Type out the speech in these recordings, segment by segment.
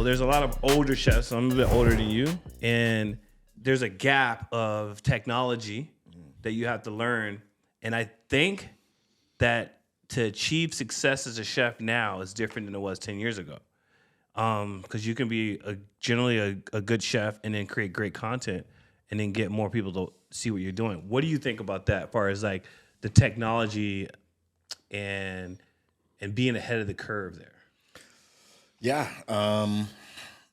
there's a lot of older chefs. I'm a bit older than you, and there's a gap of technology that you have to learn. And I think that to achieve success as a chef now is different than it was 10 years ago. Because you can be generally a good chef and then create great content and then get more people to see what you're doing. What do you think about that as far as like the technology and being ahead of the curve there? Yeah.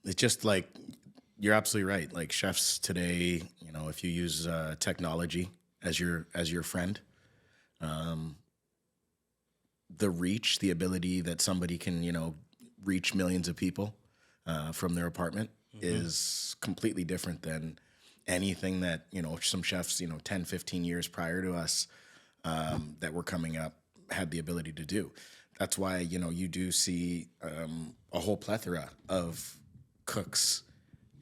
It's just like, you're absolutely right. Like chefs today, if you use technology as your friend, the reach, the ability that somebody can, reach millions of people from their apartment is completely different than anything that, some chefs, 10, 15 years prior to us that were coming up had the ability to do. That's why, you do see a whole plethora of cooks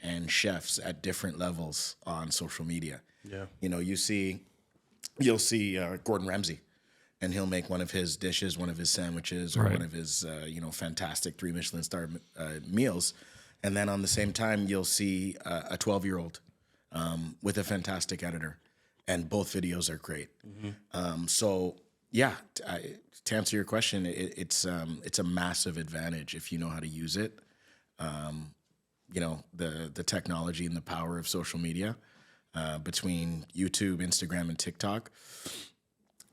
and chefs at different levels on social media. Yeah. You'll see Gordon Ramsay, and he'll make one of his dishes, one of his sandwiches, or one of his, fantastic 3 Michelin star meals. And then on the same time, you'll see a 12-year-old with a fantastic editor, and both videos are great. So yeah, to answer your question, it's a massive advantage if you know how to use it. The technology and the power of social media between YouTube, Instagram, and TikTok.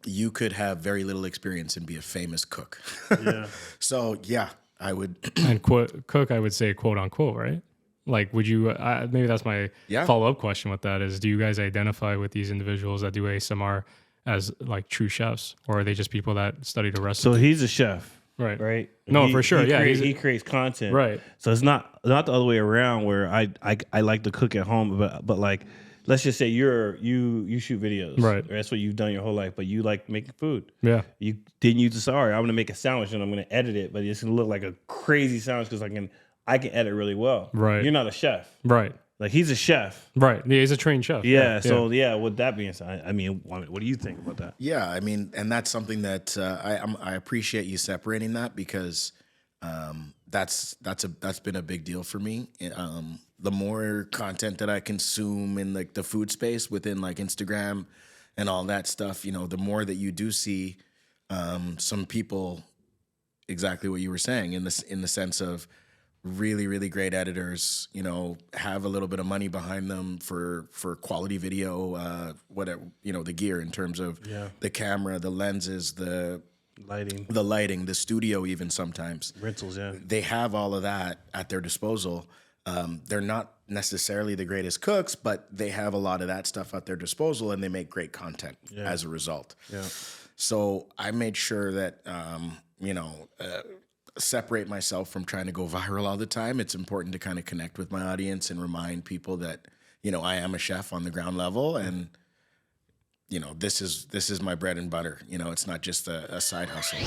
You could have very little experience and be a famous cook. Yeah. So yeah, I would. And cook, I would say, quote unquote, right? Like, would you? Maybe that's my follow-up question with that is: do you guys identify with these individuals that do ASMR as like true chefs, or are they just people that studied a recipe? So he's a chef, right? Right. No, for sure. He creates content, right? So it's not the other way around where I like to cook at home, but like. Let's just say you shoot videos, right? That's what you've done your whole life, but you like making food. Yeah. You didn't use the sorry. I'm gonna make a sandwich and I'm gonna edit it, but it's gonna look like a crazy sandwich because I can edit really well. Right. You're not a chef. Right. Like he's a chef. Right. Yeah, he's a trained chef. Yeah. So with that being said, I mean, what do you think about that? Yeah. I mean, and that's something that I appreciate you separating that because that's been a big deal for me. The more content that I consume in like the food space within like Instagram and all that stuff, the more that you do see some people, exactly what you were saying in the sense of really, really great editors, have a little bit of money behind them for quality video, whatever, the gear in terms of the camera, the lenses, the lighting, the studio, even sometimes rentals. Yeah, they have all of that at their disposal. They're not necessarily the greatest cooks, but they have a lot of that stuff at their disposal, and they make great content as a result. Yeah. So I made sure that separate myself from trying to go viral all the time. It's important to kind of connect with my audience and remind people that I am a chef on the ground level, and this is my bread and butter. It's not just a side hustle.